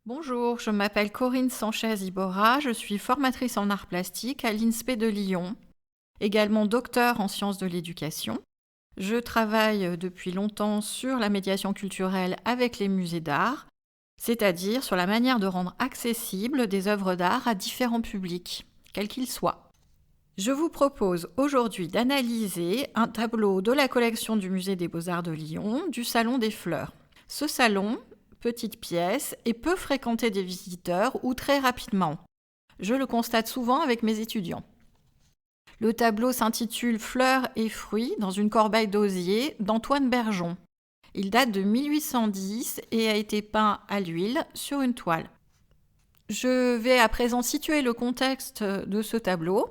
Bonjour, je m'appelle Corinne Sanchez-Iborra, je suis formatrice en arts plastiques à l'INSPE de Lyon, également docteur en sciences de l'éducation. Je travaille depuis longtemps sur la médiation culturelle avec les musées d'art, c'est-à-dire sur la manière de rendre accessibles des œuvres d'art à différents publics, quels qu'ils soient. Je vous propose aujourd'hui d'analyser un tableau de la collection du Musée des Beaux-Arts de Lyon, du Salon des Fleurs. Ce salon, petite pièce, est peu fréquenté des visiteurs ou très rapidement. Je le constate souvent avec mes étudiants. Le tableau s'intitule Fleurs et fruits dans une corbeille d'osier d'Antoine Bergeon. Il date de 1810 et a été peint à l'huile sur une toile. Je vais à présent situer le contexte de ce tableau.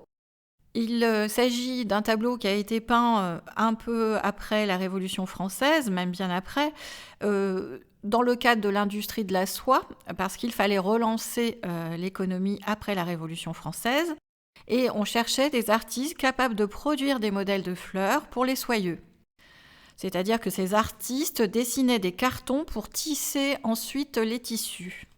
Il s'agit d'un tableau qui a été peint un peu après la Révolution française, même bien après, dans le cadre de l'industrie de la soie, parce qu'il fallait relancer l'économie après la Révolution française, et on cherchait des artistes capables de produire des modèles de fleurs pour les soyeux. C'est-à-dire que ces artistes dessinaient des cartons pour tisser ensuite les tissus.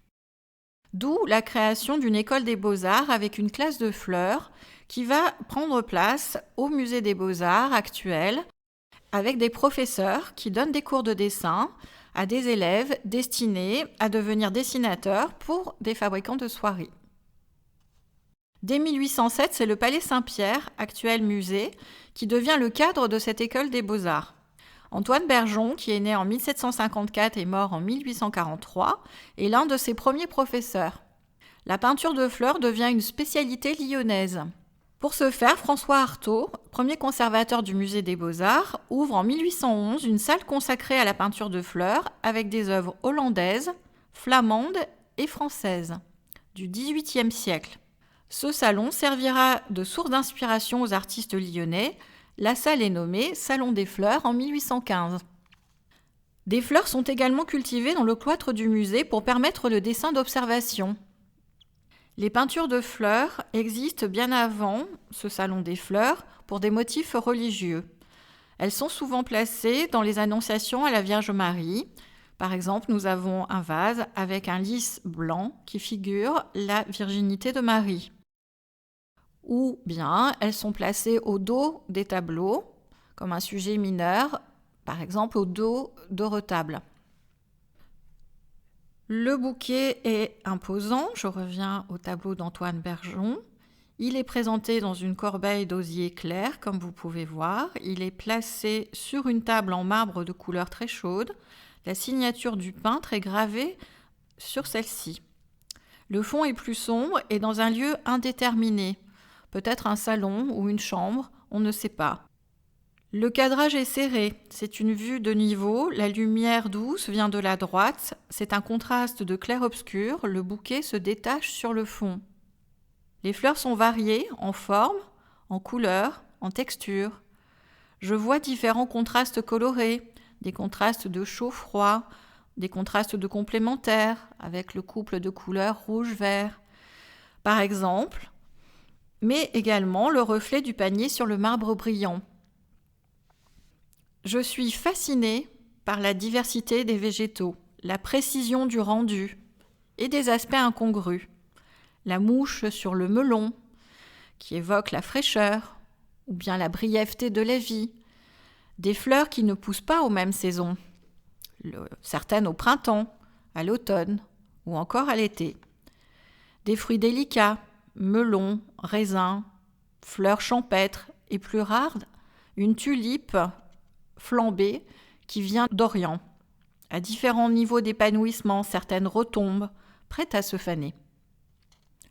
D'où la création d'une école des beaux-arts avec une classe de fleurs qui va prendre place au musée des beaux-arts actuel avec des professeurs qui donnent des cours de dessin à des élèves destinés à devenir dessinateurs pour des fabricants de soieries. Dès 1807, c'est le Palais Saint-Pierre, actuel musée, qui devient le cadre de cette école des beaux-arts. Antoine Bergeon, qui est né en 1754 et mort en 1843, est l'un de ses premiers professeurs. La peinture de fleurs devient une spécialité lyonnaise. Pour ce faire, François Artaud, premier conservateur du musée des Beaux-Arts, ouvre en 1811 une salle consacrée à la peinture de fleurs avec des œuvres hollandaises, flamandes et françaises du XVIIIe siècle. Ce salon servira de source d'inspiration aux artistes lyonnais. La salle est nommée Salon des Fleurs en 1815. Des fleurs sont également cultivées dans le cloître du musée pour permettre le dessin d'observation. Les peintures de fleurs existent bien avant ce Salon des Fleurs pour des motifs religieux. Elles sont souvent placées dans les annonciations à la Vierge Marie. Par exemple, nous avons un vase avec un lys blanc qui figure la virginité de Marie. Ou bien elles sont placées au dos des tableaux, comme un sujet mineur, par exemple au dos de retable. Le bouquet est imposant, je reviens au tableau d'Antoine Bergeon. Il est présenté dans une corbeille d'osier clair, comme vous pouvez voir. Il est placé sur une table en marbre de couleur très chaude. La signature du peintre est gravée sur celle-ci. Le fond est plus sombre et dans un lieu indéterminé. Peut-être un salon ou une chambre, on ne sait pas. Le cadrage est serré, c'est une vue de niveau, la lumière douce vient de la droite, c'est un contraste de clair-obscur, le bouquet se détache sur le fond. Les fleurs sont variées en forme, en couleur, en texture. Je vois différents contrastes colorés, des contrastes de chaud-froid, des contrastes de complémentaires, avec le couple de couleurs rouge-vert. Par exemple, mais également le reflet du panier sur le marbre brillant. Je suis fascinée par la diversité des végétaux, la précision du rendu et des aspects incongrus. La mouche sur le melon, qui évoque la fraîcheur, ou bien la brièveté de la vie. Des fleurs qui ne poussent pas aux mêmes saisons, certaines au printemps, à l'automne ou encore à l'été. Des fruits délicats, melons, raisins, fleurs champêtres et plus rares, une tulipe flambée qui vient d'Orient. À différents niveaux d'épanouissement, certaines retombent, prêtes à se faner.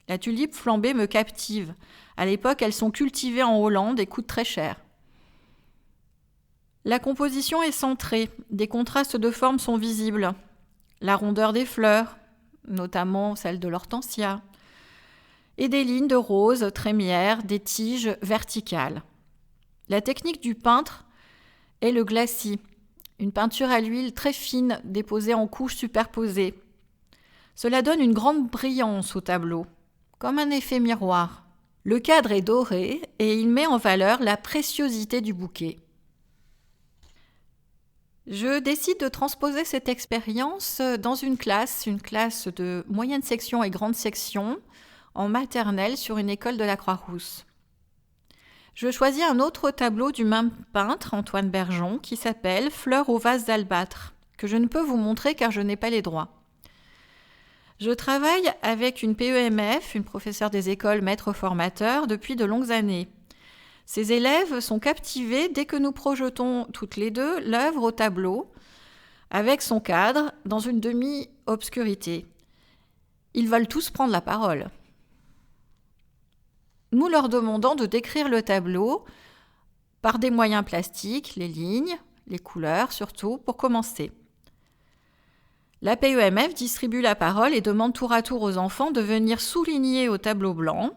La tulipe flambée me captive. À l'époque, elles sont cultivées en Hollande et coûtent très cher. La composition est centrée, des contrastes de formes sont visibles. La rondeur des fleurs, notamment celle de l'hortensia, et des lignes de roses trémières, des tiges verticales. La technique du peintre est le glacis, une peinture à l'huile très fine déposée en couches superposées. Cela donne une grande brillance au tableau, comme un effet miroir. Le cadre est doré et il met en valeur la préciosité du bouquet. Je décide de transposer cette expérience dans une classe de moyenne section et grande section, en maternelle sur une école de la Croix-Rousse. Je choisis un autre tableau du même peintre, Antoine Bergeon, qui s'appelle « Fleurs au vase d'albâtre », que je ne peux vous montrer car je n'ai pas les droits. Je travaille avec une PEMF, une professeure des écoles maître formateur, depuis de longues années. Ces élèves sont captivés dès que nous projetons toutes les deux l'œuvre au tableau, avec son cadre, dans une demi-obscurité. Ils veulent tous prendre la parole. Nous leur demandons de décrire le tableau par des moyens plastiques, les lignes, les couleurs surtout, pour commencer. La PEMF distribue la parole et demande tour à tour aux enfants de venir souligner au tableau blanc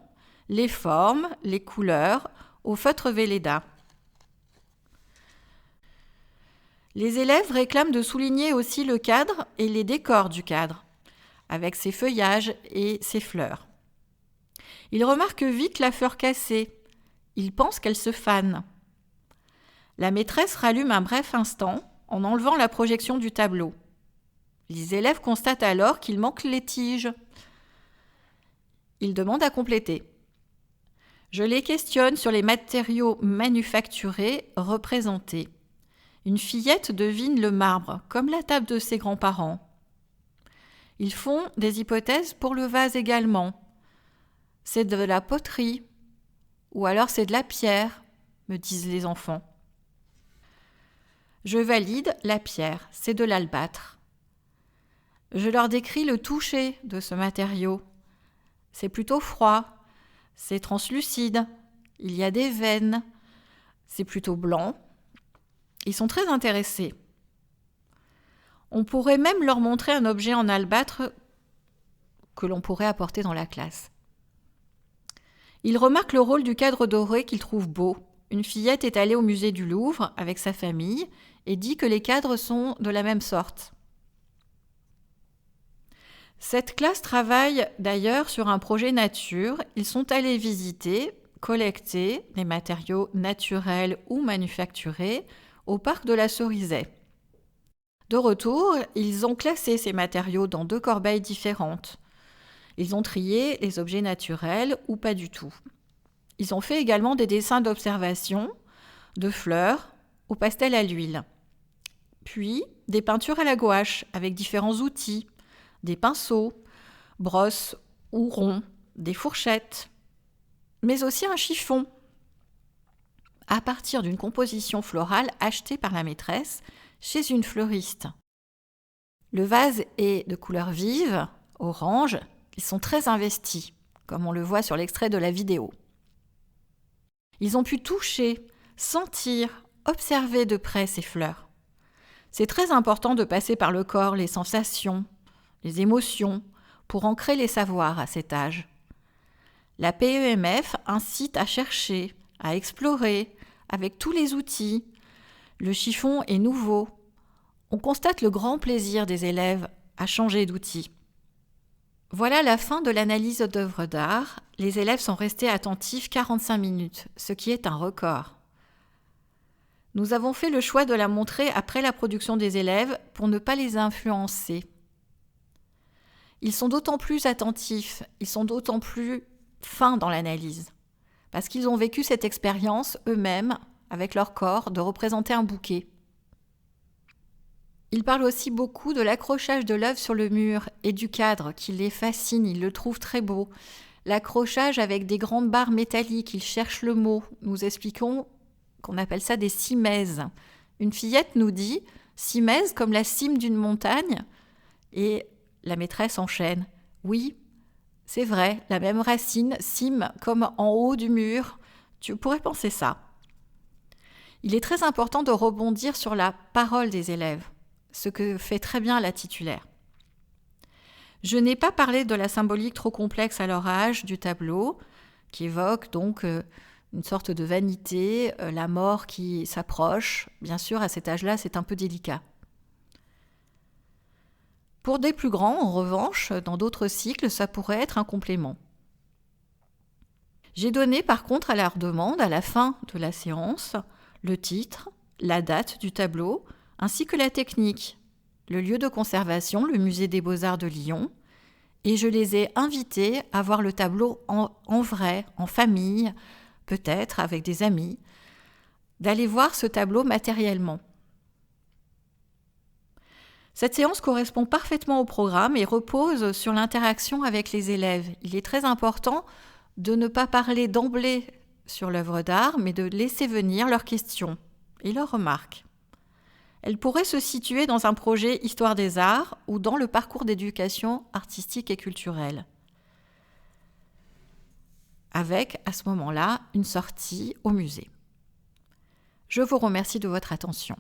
les formes, les couleurs, au feutre Velleda. Les élèves réclament de souligner aussi le cadre et les décors du cadre, avec ses feuillages et ses fleurs. Ils remarquent vite la fleur cassée. Ils pensent qu'elle se fane. La maîtresse rallume un bref instant en enlevant la projection du tableau. Les élèves constatent alors qu'il manque les tiges. Ils demandent à compléter. Je les questionne sur les matériaux manufacturés représentés. Une fillette devine le marbre, comme la table de ses grands-parents. Ils font des hypothèses pour le vase également. C'est de la poterie, ou alors c'est de la pierre, me disent les enfants. Je valide la pierre, c'est de l'albâtre. Je leur décris le toucher de ce matériau. C'est plutôt froid, c'est translucide, il y a des veines, c'est plutôt blanc. Ils sont très intéressés. On pourrait même leur montrer un objet en albâtre que l'on pourrait apporter dans la classe. Ils remarquent le rôle du cadre doré qu'ils trouvent beau. Une fillette est allée au musée du Louvre avec sa famille et dit que les cadres sont de la même sorte. Cette classe travaille d'ailleurs sur un projet nature. Ils sont allés visiter, collecter des matériaux naturels ou manufacturés au parc de la Cerisay. De retour, ils ont classé ces matériaux dans 2 corbeilles différentes. Ils ont trié les objets naturels ou pas du tout. Ils ont fait également des dessins d'observation, de fleurs, au pastel à l'huile. Puis des peintures à la gouache avec différents outils, des pinceaux, brosses ou ronds, des fourchettes, mais aussi un chiffon, à partir d'une composition florale achetée par la maîtresse chez une fleuriste. Le vase est de couleur vive, orange. Ils sont très investis, comme on le voit sur l'extrait de la vidéo. Ils ont pu toucher, sentir, observer de près ces fleurs. C'est très important de passer par le corps les sensations, les émotions, pour ancrer les savoirs à cet âge. La PEMF incite à chercher, à explorer, avec tous les outils. Le chiffon est nouveau. On constate le grand plaisir des élèves à changer d'outil. Voilà la fin de l'analyse d'œuvres d'art. Les élèves sont restés attentifs 45 minutes, ce qui est un record. Nous avons fait le choix de la montrer après la production des élèves pour ne pas les influencer. Ils sont d'autant plus attentifs, ils sont d'autant plus fins dans l'analyse, parce qu'ils ont vécu cette expérience eux-mêmes, avec leur corps, de représenter un bouquet. Ils parlent aussi beaucoup de l'accrochage de l'œuvre sur le mur et du cadre qui les fascine, ils le trouvent très beau. L'accrochage avec des grandes barres métalliques, ils cherchent le mot. Nous expliquons qu'on appelle ça des cimaises. Une fillette nous dit « cimaise comme la cime d'une montagne » et la maîtresse enchaîne « oui, c'est vrai, la même racine, cime comme en haut du mur. Tu pourrais penser ça. » Il est très important de rebondir sur la parole des élèves, ce que fait très bien la titulaire. Je n'ai pas parlé de la symbolique trop complexe à leur âge du tableau, qui évoque donc une sorte de vanité, la mort qui s'approche. Bien sûr, à cet âge-là, c'est un peu délicat. Pour des plus grands, en revanche, dans d'autres cycles, ça pourrait être un complément. J'ai donné par contre à leur demande, à la fin de la séance, le titre, la date du tableau, ainsi que la technique, le lieu de conservation, le musée des Beaux-Arts de Lyon, et je les ai invités à voir le tableau en vrai, en famille, peut-être avec des amis, d'aller voir ce tableau matériellement. Cette séance correspond parfaitement au programme et repose sur l'interaction avec les élèves. Il est très important de ne pas parler d'emblée sur l'œuvre d'art, mais de laisser venir leurs questions et leurs remarques. Elle pourrait se situer dans un projet Histoire des arts ou dans le parcours d'éducation artistique et culturelle, avec, à ce moment-là, une sortie au musée. Je vous remercie de votre attention.